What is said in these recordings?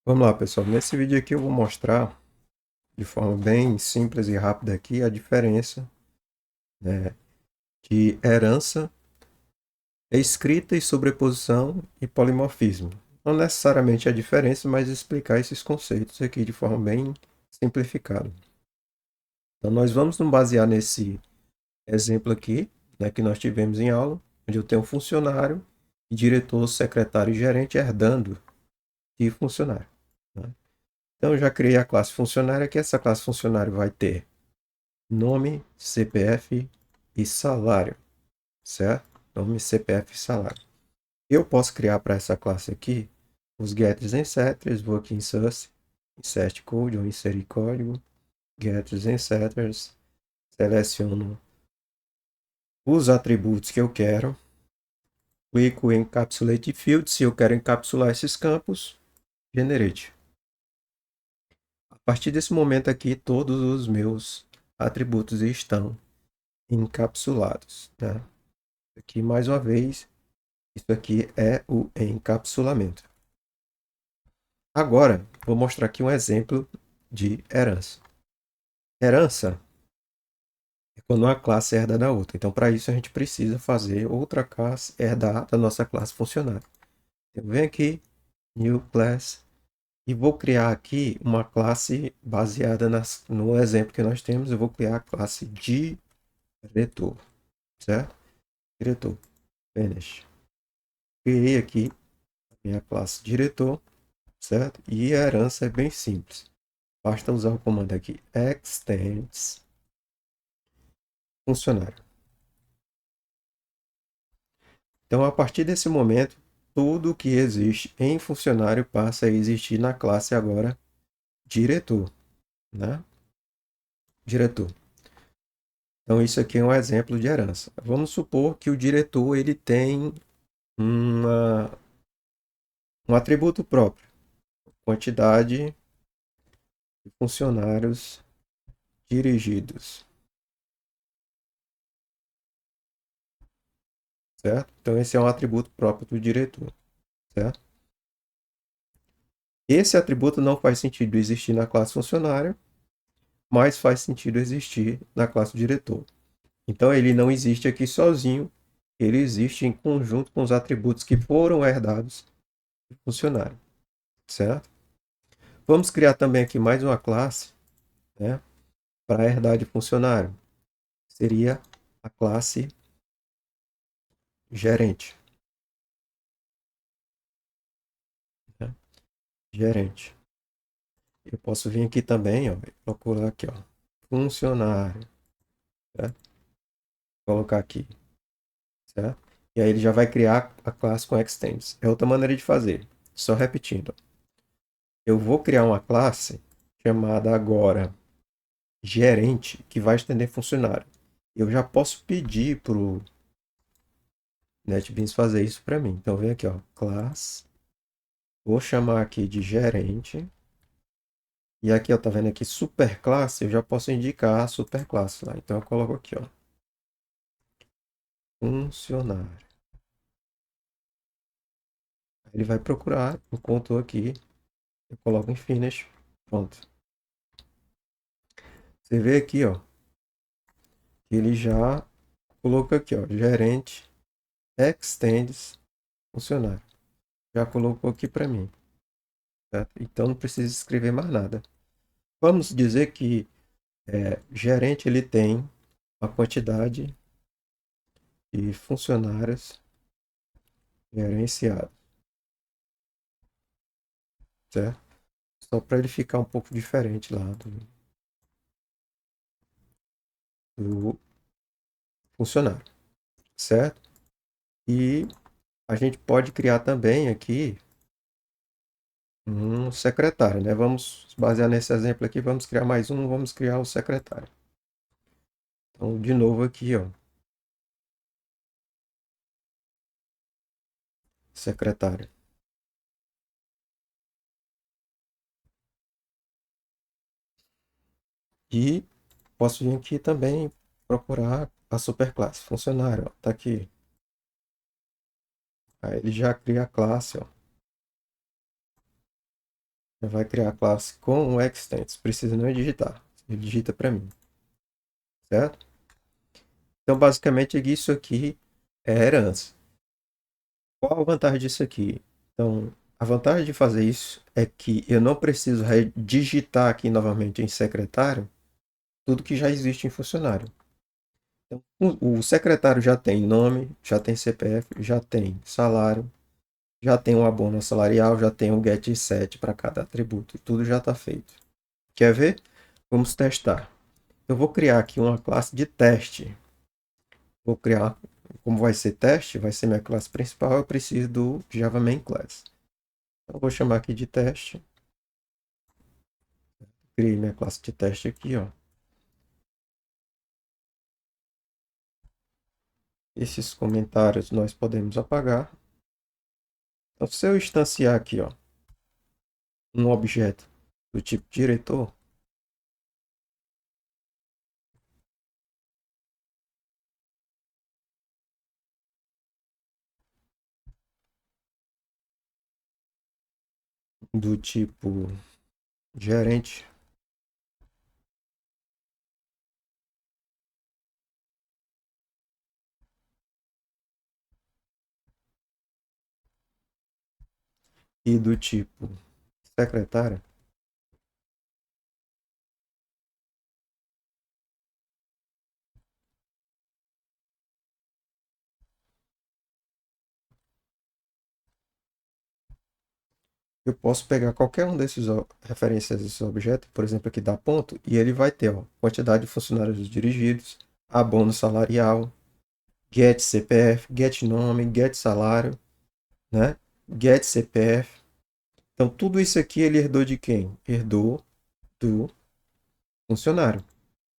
Vamos lá, pessoal. Nesse vídeo aqui eu vou mostrar de forma bem simples e rápida aqui a diferença, né, de herança, escrita e sobreposição e polimorfismo. Não necessariamente a diferença, mas explicar esses conceitos aqui de forma bem simplificada. Então nós vamos nos basear nesse exemplo aqui, né, que nós tivemos em aula, onde eu tenho um funcionário, diretor, secretário e gerente herdando de funcionário, né? Então eu já criei a classe funcionário, que essa classe funcionário vai ter nome, CPF e salário, certo? Nome, CPF e salário. Eu posso criar para essa classe aqui os getters e setters, vou aqui em source, insert code ou inserir código, getters e setters, seleciono os atributos que eu quero, clico em encapsulate field, se eu quero encapsular esses campos, generate. A partir desse momento aqui, todos os meus atributos estão encapsulados, né? Aqui mais uma vez, isso aqui é o encapsulamento. Agora, vou mostrar aqui um exemplo de herança. Herança é quando uma classe herda da outra. Então, para isso, a gente precisa fazer outra classe herdar da nossa classe funcionária. Eu venho aqui, New Class, e vou criar aqui uma classe baseada no exemplo que nós temos. Eu vou criar a classe diretor, certo? Diretor, finish. Criei aqui a minha classe diretor, certo? E a herança é bem simples. Basta usar o comando aqui extends funcionário. Então, a partir desse momento, tudo que existe em funcionário passa a existir na classe agora diretor, né? Diretor. Então, isso aqui é um exemplo de herança. Vamos supor que o diretor ele tem um atributo próprio, quantidade de funcionários dirigidos, certo? Então, esse é um atributo próprio do diretor, certo? Esse atributo não faz sentido existir na classe funcionário, mas faz sentido existir na classe diretor. Então ele não existe aqui sozinho, ele existe em conjunto com os atributos que foram herdados do funcionário, certo? Vamos criar também aqui mais uma classe, né, para herdar de funcionário. Seria a classe gerente, né? Gerente. Eu posso vir aqui também, ó, procurar aqui, ó, funcionário, certo? Colocar aqui, certo? E aí ele já vai criar a classe com extends. É outra maneira de fazer. Só repetindo. Eu vou criar uma classe chamada agora gerente que vai estender funcionário. Eu já posso pedir para o NetBeans fazer isso para mim. Então vem aqui, ó, class. Vou chamar aqui de gerente. E aqui, ó, tá vendo aqui superclasse? Eu já posso indicar a superclasse lá. Então eu coloco aqui, ó, funcionário. Ele vai procurar, encontrou aqui, eu coloco em finish, pronto. Você vê aqui, ó, que ele já colocou aqui, ó, gerente extends funcionário. Já colocou aqui para mim, certo? Então não precisa escrever mais nada. Vamos dizer que gerente ele tem uma quantidade de funcionários gerenciados, certo? Só para ele ficar um pouco diferente lá do funcionário, certo? E a gente pode criar também aqui um secretário, né? Vamos basear nesse exemplo aqui, vamos criar mais um, vamos criar o secretário. Então, de novo aqui, ó, secretário. E posso vir aqui também procurar a superclasse, funcionário, ó, tá aqui. Aí ele já cria a classe, ó, Vai criar a classe com o extents. Precisa não digitar. Ele digita para mim, certo? Então, basicamente, isso aqui é herança. Qual a vantagem disso aqui? Então, a vantagem de fazer isso é que eu não preciso digitar aqui novamente em secretário tudo que já existe em funcionário. Então, o secretário já tem nome, já tem CPF, já tem salário, já tem um abono salarial, já tem um get set para cada atributo. Tudo já está feito. Quer ver? Vamos testar. Eu vou criar aqui uma classe de teste. Vou criar, como vai ser teste, vai ser minha classe principal, eu preciso do Java Main Class. Então, eu vou chamar aqui de teste. Criei minha classe de teste aqui, ó. Esses comentários nós podemos apagar. Então, se eu instanciar aqui, ó, um objeto do tipo diretor, do tipo gerente, e do tipo secretária, eu posso pegar qualquer um desses referências a esse objeto, por exemplo, aqui da ponto, e ele vai ter ó, quantidade de funcionários dirigidos, abono salarial, get CPF, get nome, get salário, né? Get CPF. Então, tudo isso aqui ele herdou de quem? Herdou do funcionário,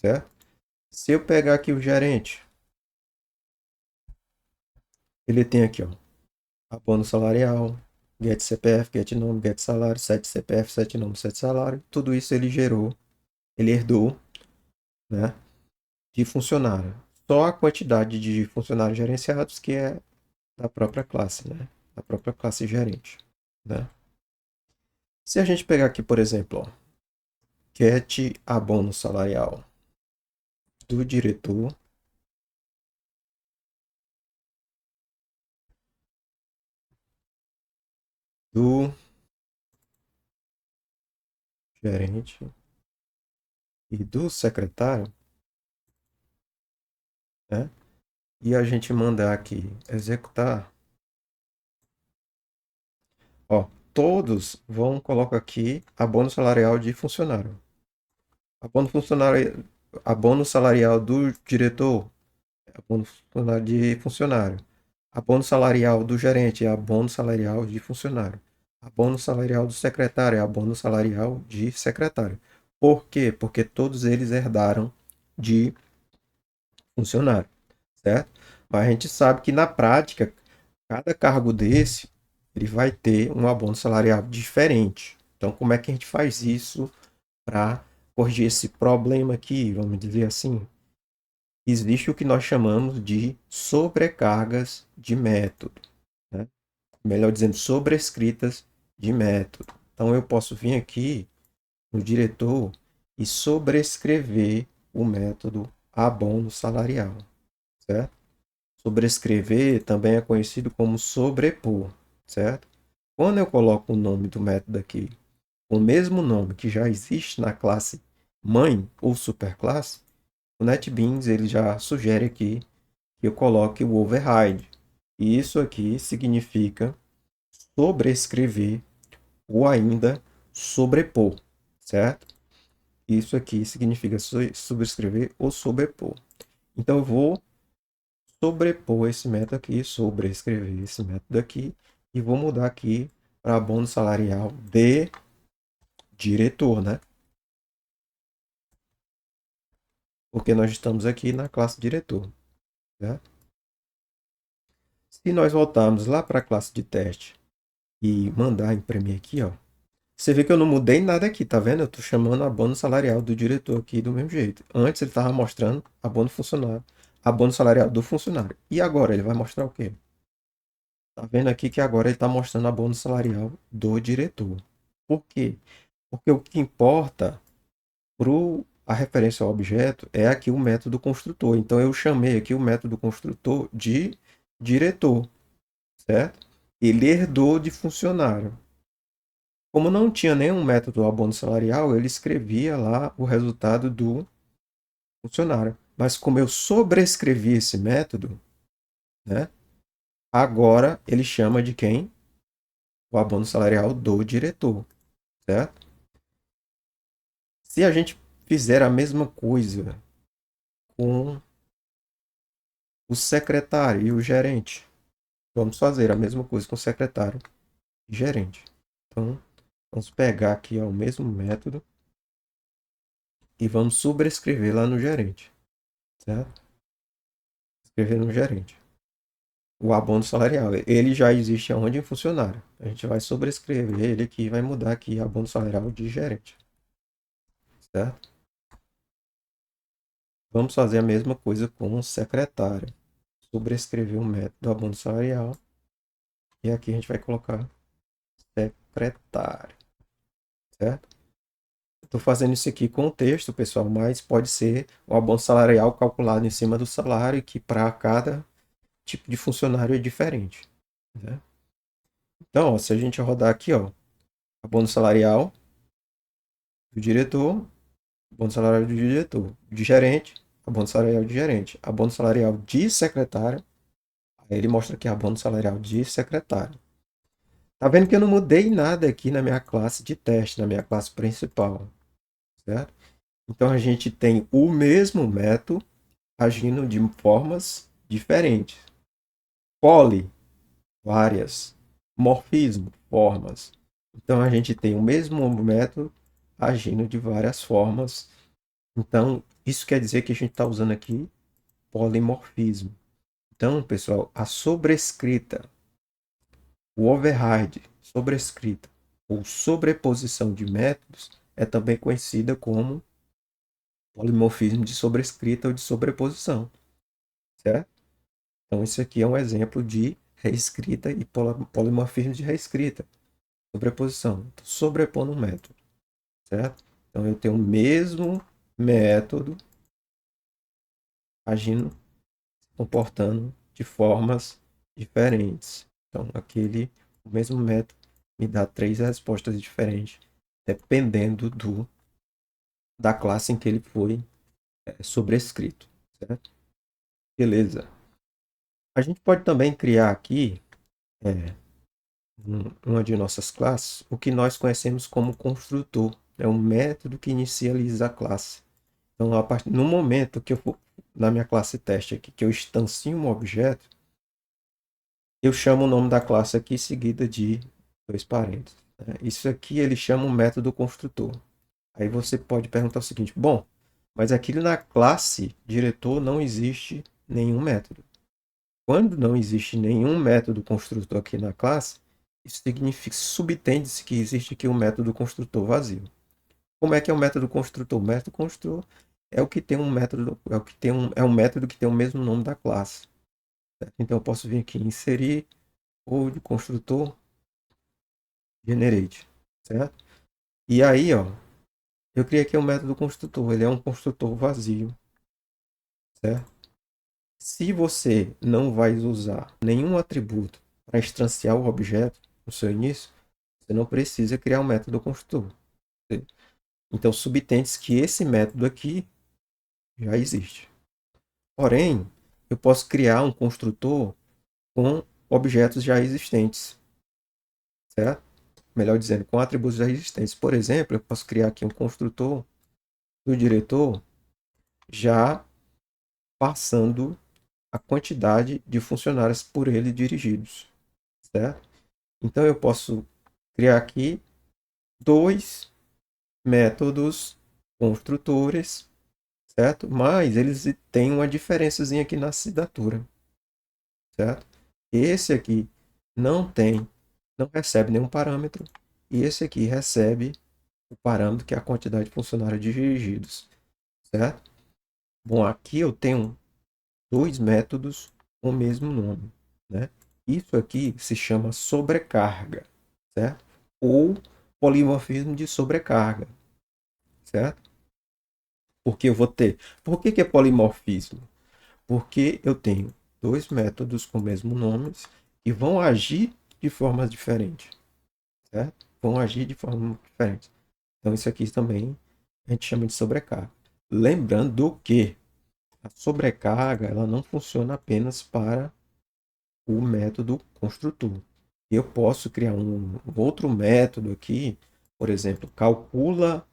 certo? Se eu pegar aqui o gerente, ele tem aqui, ó, abono salarial, get CPF, get nome, get salário, set CPF, set nome, set salário. Tudo isso ele gerou, ele herdou, né, de funcionário. Só a quantidade de funcionários gerenciados que é da própria classe, né? Da própria classe gerente, né? Se a gente pegar aqui, por exemplo, ó, get abono salarial do diretor, do gerente e do secretário, né? E a gente mandar aqui executar, ó, todos vão colocar aqui abono salarial de funcionário. Abono funcionário, abono salarial do diretor, abono funcionário de funcionário. Abono salarial do gerente, abono salarial de funcionário. Abono salarial do secretário, abono salarial de secretário. Por quê? Porque todos eles herdaram de funcionário, certo? Mas a gente sabe que na prática, cada cargo desse, ele vai ter um abono salarial diferente. Então, como é que a gente faz isso para corrigir esse problema aqui, vamos dizer assim? Existe o que nós chamamos de sobrecargas de método, né? Melhor dizendo, sobrescritas de método. Então, eu posso vir aqui no diretor e sobrescrever o método abono salarial, certo? Sobrescrever também é conhecido como sobrepor, certo? Quando eu coloco o nome do método aqui, o mesmo nome que já existe na classe mãe ou superclasse, o NetBeans ele já sugere aqui que eu coloque o override. E isso aqui significa sobrescrever ou ainda sobrepor, certo? Isso aqui significa sobrescrever ou sobrepor. Então eu vou sobrepor esse método aqui, sobrescrever esse método aqui e vou mudar aqui para abono salarial de diretor, né? Porque nós estamos aqui na classe diretor, né? Se nós voltarmos lá para a classe de teste e mandar imprimir aqui, ó, você vê que eu não mudei nada aqui, tá vendo? Eu estou chamando abono salarial do diretor aqui do mesmo jeito. Antes ele estava mostrando abono funcionário, abono salarial do funcionário. E agora ele vai mostrar o quê? Tá vendo aqui que agora ele está mostrando abono salarial do diretor. Por quê? Porque o que importa para a referência ao objeto é aqui o método construtor. Então, eu chamei aqui o método construtor de diretor, certo? Ele herdou de funcionário. Como não tinha nenhum método abono salarial, ele escrevia lá o resultado do funcionário. Mas como eu sobrescrevi esse método, né? Agora ele chama de quem? O abono salarial do diretor, certo? Se a gente fizer a mesma coisa com o secretário e o gerente, vamos fazer a mesma coisa com o secretário e gerente. Então, vamos pegar aqui ó, o mesmo método e vamos sobrescrever lá no gerente, certo? Escrever no gerente. O abono salarial, ele já existe aonde em funcionário. A gente vai sobrescrever ele aqui e vai mudar aqui abono salarial de gerente, certo? Vamos fazer a mesma coisa com o secretário. Sobrescrever o método abono salarial e aqui a gente vai colocar secretário, certo? Estou fazendo isso aqui com o texto, pessoal, mas pode ser o abono salarial calculado em cima do salário, que para cada tipo de funcionário é diferente, né? Então, ó, se a gente rodar aqui, ó, abono salarial do diretor, abono salarial do diretor, de gerente, abono salarial de gerente, abono salarial de secretário, aí ele mostra aqui abono salarial de secretário. Tá vendo que eu não mudei nada aqui na minha classe de teste, na minha classe principal, certo? Então a gente tem o mesmo método agindo de formas diferentes. Poli, várias. Morfismo, formas. Então a gente tem o mesmo método agindo de várias formas. Então isso quer dizer que a gente está usando aqui polimorfismo. Então, pessoal, a sobrescrita, o override, sobrescrita ou sobreposição de métodos é também conhecida como polimorfismo de sobrescrita ou de sobreposição, certo? Então, isso aqui é um exemplo de reescrita e polimorfismo de reescrita. Sobreposição. Estou sobrepondo um método, certo? Então, eu tenho o mesmo método agindo, se comportando de formas diferentes. Então, o mesmo método me dá três respostas diferentes, dependendo da classe em que ele foi sobrescrito, certo? Beleza. A gente pode também criar aqui é, uma de nossas classes, o que nós conhecemos como construtor. É um método que inicializa a classe. Então, no momento que eu for, na minha classe teste aqui, que eu instancio um objeto, eu chamo o nome da classe aqui seguida de dois parênteses, né? Isso aqui ele chama um método construtor. Aí você pode perguntar o seguinte: bom, mas aqui na classe diretor não existe nenhum método. Quando não existe nenhum método construtor aqui na classe, isso significa, subtende-se que existe aqui um método construtor vazio. Como é que é o método construtor? O método construtor é o que tem um método, é um método que tem o mesmo nome da classe, certo? Então eu posso vir aqui inserir code construtor generate, certo? E aí, ó, eu criei aqui um método construtor, ele é um construtor vazio, certo? Se você não vai usar nenhum atributo para instanciar o objeto no seu início, você não precisa criar um método construtor. Então, subtende-se que esse método aqui já existe. Porém, eu posso criar um construtor com objetos já existentes, certo? Melhor dizendo, com atributos já existentes. Por exemplo, eu posso criar aqui um construtor do diretor já passando a quantidade de funcionários por ele dirigidos, certo? Então, eu posso criar aqui dois métodos construtores, certo? Mas eles têm uma diferençazinha aqui na assinatura, certo? Esse aqui não tem, não recebe nenhum parâmetro, e esse aqui recebe o parâmetro que é a quantidade de funcionários dirigidos, certo? Bom, aqui eu tenho dois métodos com o mesmo nome, né? Isso aqui se chama sobrecarga, certo? Ou polimorfismo de sobrecarga, certo? Porque eu vou ter. Por que é polimorfismo? Porque eu tenho dois métodos com o mesmo nome e vão agir de formas diferentes, certo? Vão agir de forma diferente. Então isso aqui também a gente chama de sobrecarga. Lembrando que a sobrecarga ela não funciona apenas para o método construtor. Eu posso criar um outro método aqui, por exemplo, calcula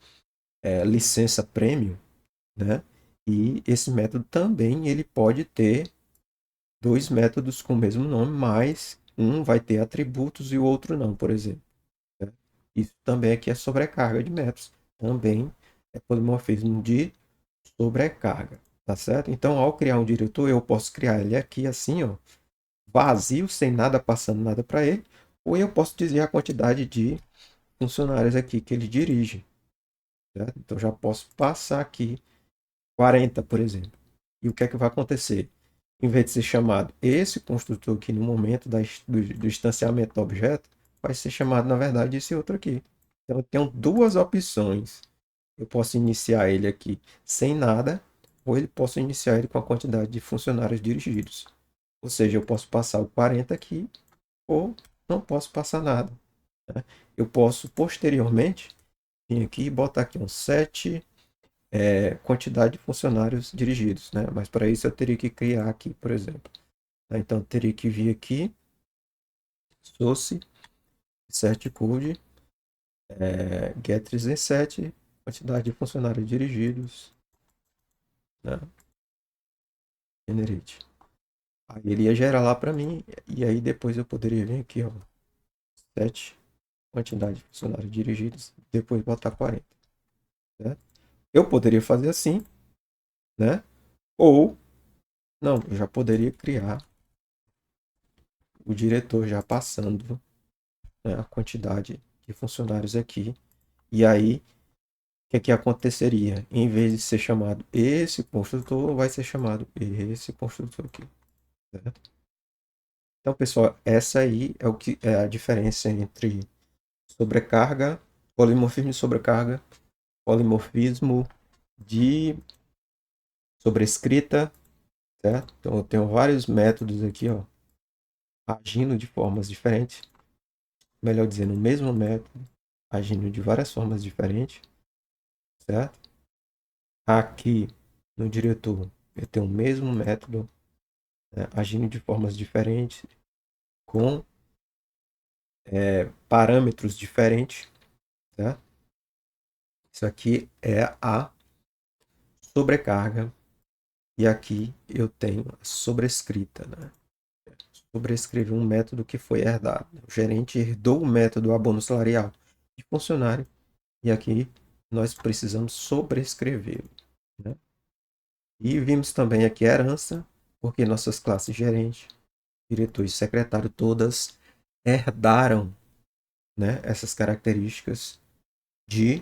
licença prêmio, né? E esse método também ele pode ter dois métodos com o mesmo nome, mas um vai ter atributos e o outro não, por exemplo. Né? Isso também aqui é sobrecarga de métodos. Também é polimorfismo de sobrecarga, tá certo? Então, ao criar um diretor, eu posso criar ele aqui assim, ó, vazio, sem nada passando nada para ele, ou eu posso dizer a quantidade de funcionários aqui que ele dirige. Certo? Então, já posso passar aqui 40, por exemplo. E o que é que vai acontecer? Em vez de ser chamado esse construtor aqui no momento do instanciamento do objeto, vai ser chamado, na verdade, esse outro aqui. Então, eu tenho duas opções. Eu posso iniciar ele aqui sem nada, ou ele posso iniciar ele com a quantidade de funcionários dirigidos. Ou seja, eu posso passar o 40 aqui, ou não posso passar nada. Né? Eu posso, posteriormente, vir aqui e botar aqui um 7 quantidade de funcionários dirigidos, né? Mas para isso eu teria que criar aqui, por exemplo. Tá? Então eu teria que vir aqui, source, certcode, get307, quantidade de funcionários dirigidos, né? Generate. Aí ele ia gerar lá para mim, e aí depois eu poderia vir aqui, ó, 7, quantidade de funcionários dirigidos, depois botar 40. Né? Eu poderia fazer assim, né? Ou, não, eu já poderia criar o diretor já passando, né, a quantidade de funcionários aqui. E aí, o que é que aconteceria? Em vez de ser chamado esse construtor, vai ser chamado esse construtor aqui. Certo? Então, pessoal, essa aí é o que é a diferença entre sobrecarga, polimorfismo de sobrecarga, polimorfismo de sobrescrita, certo? Então, eu tenho vários métodos aqui, ó, agindo de formas diferentes, melhor dizendo, o mesmo método agindo de várias formas diferentes, certo? Aqui no diretor eu tenho o mesmo método, né, agindo de formas diferentes, com parâmetros diferentes, certo? Isso aqui é a sobrecarga e aqui eu tenho a sobrescrita, né? Sobrescrever um método que foi herdado. O gerente herdou o método abono salarial de funcionário e aqui nós precisamos sobrescrevê-lo, né? E vimos também aqui a herança, porque nossas classes gerente, diretor e secretário todas herdaram, né, essas características de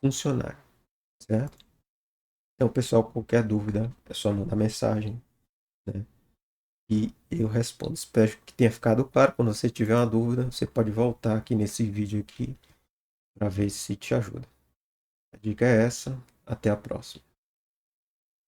funcionário, certo? Então, pessoal, qualquer dúvida é só mandar mensagem, né, e eu respondo. Espero que tenha ficado claro. Quando você tiver uma dúvida, você pode voltar aqui nesse vídeo aqui para ver se te ajuda. A dica é essa. Até a próxima.